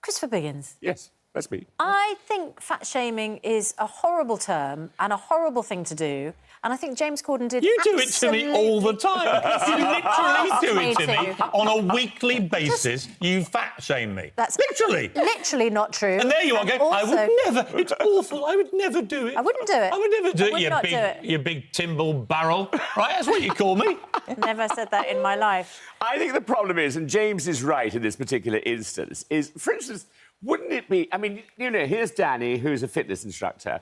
Christopher Biggins. Yes, that's me. I think fat-shaming is a horrible term and a horrible thing to do, and I think James Corden did You do it to me all the time. You literally do it to me on a weekly basis. You fat-shame me. That's literally not true. And there you are going, I would never... It's awful. I would never do it. I wouldn't do it. I would never do it, you big Timble barrel. Right, that's what you call me. Never said that in my life. I think the problem is, and James is right in this particular instance, is, for instance, wouldn't it be... I mean, you know, here's Danni, who's a fitness instructor.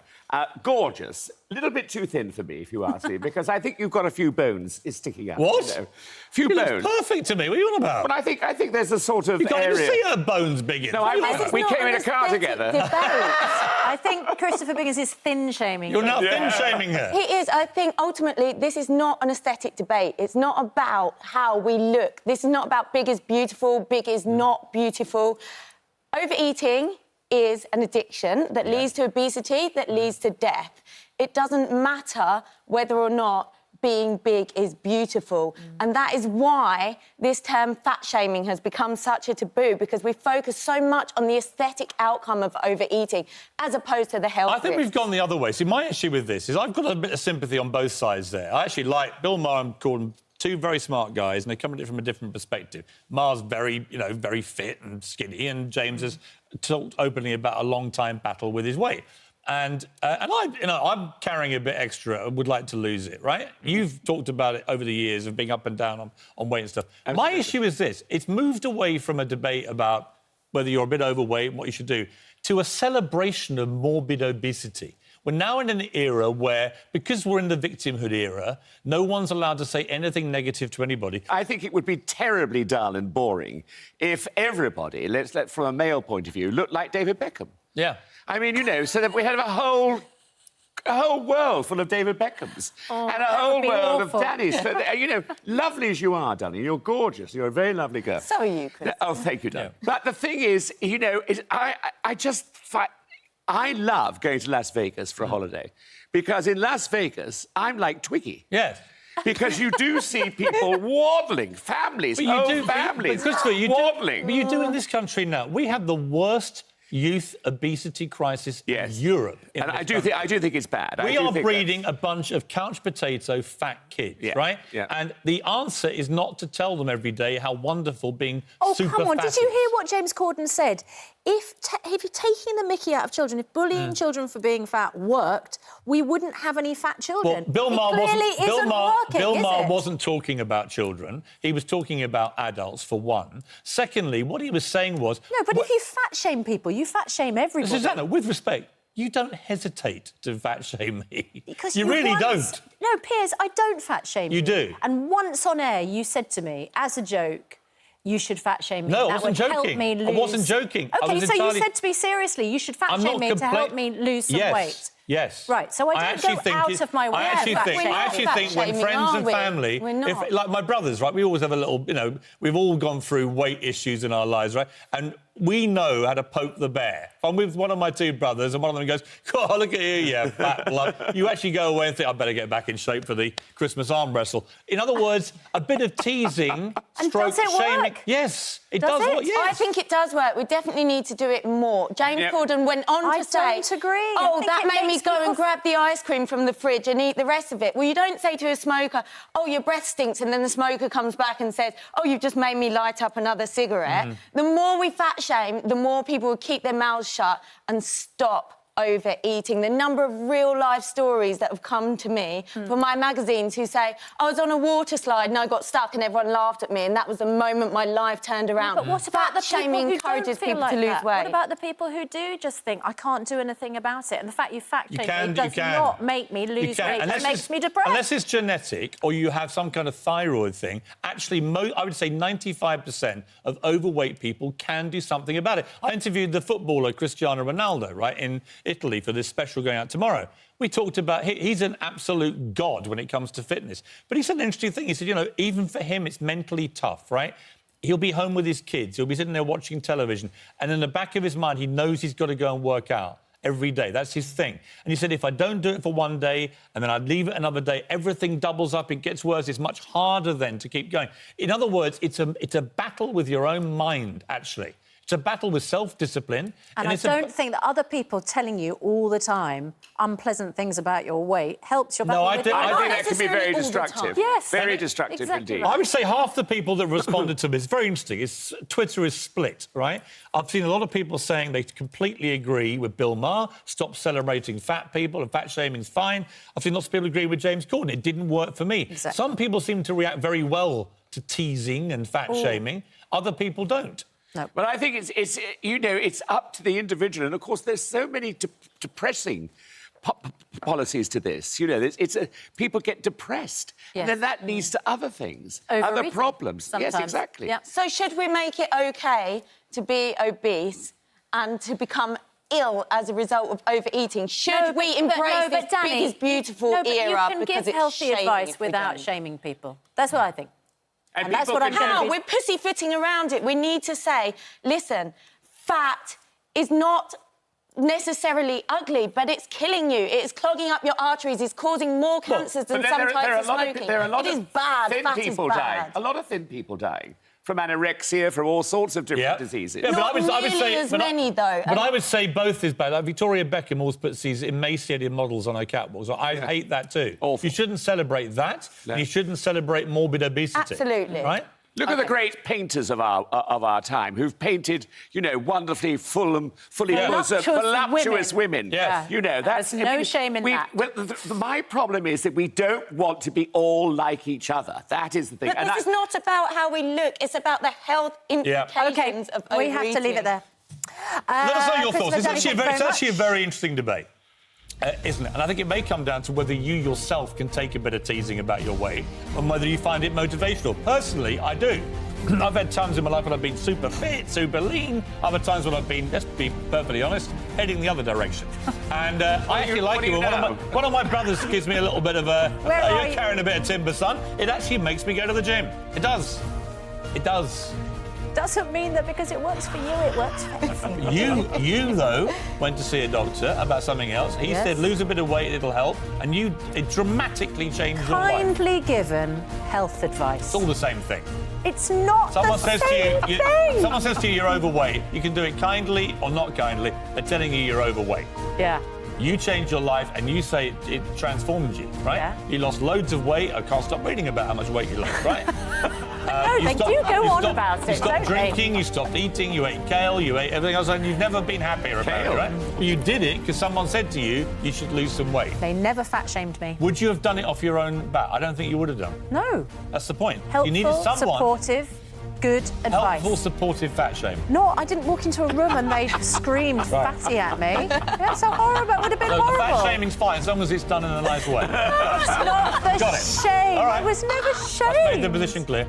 Gorgeous. A little bit too thin for me, if you ask me, because I think you've got a few bones sticking out. What? You know. Few you bones. Look perfect to me. What are you on about? But I think there's a sort of You can't area... even see her bones, Biggins. No, we came in a car together. I think Christopher Biggins is thin-shaming. You're not thin-shaming her. He is. I think, ultimately, this is not an aesthetic debate. It's not about how we look. This is not about big is beautiful, big is not beautiful. Overeating is an addiction that leads to obesity, that leads to death. It doesn't matter whether or not being big is beautiful. And that is why this term fat-shaming has become such a taboo, because we focus so much on the aesthetic outcome of overeating as opposed to the health I think risks. we've gone the other way. See, my issue with this is I've got a bit of sympathy on both sides there. I actually like Bill Maher and Corden, two very smart guys, and they come at it from a different perspective. Maher's very, very fit and skinny, and James has talked openly about a long-time battle with his weight. And I'm carrying a bit extra and would like to lose it, right? You've talked about it over the years of being up and down on weight and stuff. Absolutely. My issue is this. It's moved away from a debate about whether you're a bit overweight and what you should do to a celebration of morbid obesity. We're now in an era where, because we're in the victimhood era, no one's allowed to say anything negative to anybody. I think it would be terribly dull and boring if everybody, let's from a male point of view, looked like David Beckham. Yeah. I mean, so that we had a whole world full of David Beckhams and a whole world of Dannis. So, lovely as you are, Danni, you're gorgeous. You're a very lovely girl. So are you, Chris. Oh, thank you, Danni. Yeah. But the thing is, I love going to Las Vegas for a holiday, because in Las Vegas, I'm like Twiggy. Yes. Because you do see people waddling, families, families, waddling. But you do in this country now. We have the worst youth obesity crisis in Europe. And I do think it's bad. We are breeding a bunch of couch potato fat kids, right? Yeah. And the answer is not to tell them every day how wonderful being super fat is. Oh, come on. Did you hear what James Corden said? If you're taking the mickey out of children, if bullying children for being fat worked, we wouldn't have any fat children. Well, Bill Maher wasn't talking about children. He was talking about adults, for one. Secondly, what he was saying was... No, but if you fat-shame people, you fat-shame everybody. Susanna, with respect, you don't hesitate to fat-shame me. Because you really don't. No, Piers, I don't fat-shame you. You do. And once on air, you said to me, as a joke... You should fat-shame me. No, I wasn't joking. Help me lose... I wasn't joking. OK, so you said to me, seriously, you should fat-shame me to help me lose some weight. Yes. Right, so I don't go out of my way. I actually think when friends and family... like my brothers, right, we always have a little... we've all gone through weight issues in our lives, right? And we know how to poke the bear. If I'm with one of my two brothers and one of them goes, oh, look at you, you fat blood, you actually go away and think, I better get back in shape for the Christmas arm wrestle. In other words, a bit of teasing, stroke shaming... Work? Yes, it does work, yes. I think it does work. We definitely need to do it more. James Corden went on to say... I don't agree. Oh, that made me go and grab the ice cream from the fridge and eat the rest of it. Well, you don't say to a smoker, oh, your breath stinks, and then the smoker comes back and says, oh, you've just made me light up another cigarette. The more we fat shame, the more people will keep their mouths shut and stop overeating. The number of real-life stories that have come to me from my magazines who say, I was on a water slide and I got stuck and everyone laughed at me, and that was the moment my life turned around. But what about the people who encourages don't feel people to lose weight. What about the people who do just think, I can't do anything about it? And the fact you fat-shame me does not make me lose weight. It makes me depressed. Unless it's genetic or you have some kind of thyroid thing, actually, I would say 95% of overweight people can do something about it. I interviewed the footballer Cristiano Ronaldo, right, in Italy for this special going out tomorrow. We talked about... He's an absolute god when it comes to fitness. But he said an interesting thing. He said, even for him, it's mentally tough, right? He'll be home with his kids. He'll be sitting there watching television. And in the back of his mind, he knows he's got to go and work out every day. That's his thing. And he said, if I don't do it for one day and then I leave it another day, everything doubles up, it gets worse. It's much harder then to keep going. In other words, it's a battle with your own mind, actually. It's a battle with self-discipline. And I don't think that other people telling you all the time unpleasant things about your weight helps your battle No, I with think that can be very necessarily all the destructive. time. Yes. Very destructive Exactly indeed. right. I would say half the people that responded to me, it's very interesting, Twitter is split, right? I've seen a lot of people saying they completely agree with Bill Maher, stop celebrating fat people, and fat shaming's fine. I've seen lots of people agree with James Corden. It didn't work for me. Exactly. Some people seem to react very well to teasing and fat shaming. Other people don't. No. But I think it's you know, it's up to the individual. And, of course, there's so many depressing policies to this. You know, people get depressed. Yes. And then that leads to other things, Overeating other problems. sometimes. Yes, exactly. Yeah. So should we make it OK to be obese and to become ill as a result of overeating? Should we embrace this Danni, biggest beautiful but era you can because give it's healthy shaming advice if we without don't? shaming people. That's what I think. And that's people what I'm can- going to How? be... We're pussyfooting around it. We need to say, listen, fat is not necessarily ugly, but it's killing you. It's clogging up your arteries. It's causing more cancers than But some there types are of a lot smoking. there are a lot It is of bad. thin Fat is people dying. bad. A lot of thin people dying from anorexia, from all sorts of different diseases. Yeah, Not nearly as many, though. But I would say both is bad. Like Victoria Beckham always puts these emaciated models on her catwalks. I hate that too. Awful. You shouldn't celebrate that. No. And you shouldn't celebrate morbid obesity. Absolutely. Right? Look at the great painters of our time who've painted, you know, wonderfully fully voluptuous women. Yes. You know, that's There's no shame in that. Well, my problem is that we don't want to be all like each other. That is the thing. But this is not about how we look. It's about the health implications of overeating. we have to leave it there. Let us know your thoughts. It's Christopher, actually a very interesting debate. Isn't it? And I think it may come down to whether you yourself can take a bit of teasing about your weight and whether you find it motivational. Personally, I do. I've had times in my life when I've been super fit, super lean. Other times when I've been, let's be perfectly honest, heading the other direction. And I actually like it when one of my brothers gives me a little bit of a, you're carrying a bit of timber, son. It actually makes me go to the gym. It does. It does. Doesn't mean that because it works for you, it works for everyone. You though went to see a doctor about something else. He said lose a bit of weight, it'll help, and it dramatically changed your life. Kindly given health advice. It's all the same thing. It's not Someone the says same to you, thing. someone says to you you're overweight. You can do it kindly or not kindly. They're telling you you're overweight. Yeah. You changed your life and you say it transformed you, right? Yeah. You lost loads of weight. I can't stop reading about how much weight you lost, right? No, they do go on about it, You stopped don't they? drinking, you stopped eating, you ate kale, you ate everything else, and you've never been happier about it, right? Well, you did it because someone said to you, you should lose some weight. They never fat shamed me. Would you have done it off your own bat? I don't think you would have done. No. That's the point. Helpful, You needed someone supportive, good advice. helpful, supportive fat shame. No, I didn't walk into a room and they screamed fatty at me. That's so horrible. It would have been No, the horrible. fat shaming's fine as long as it's done in a nice way. That's not the Got it. shame. All right. I was never I've made the shamed. position clear.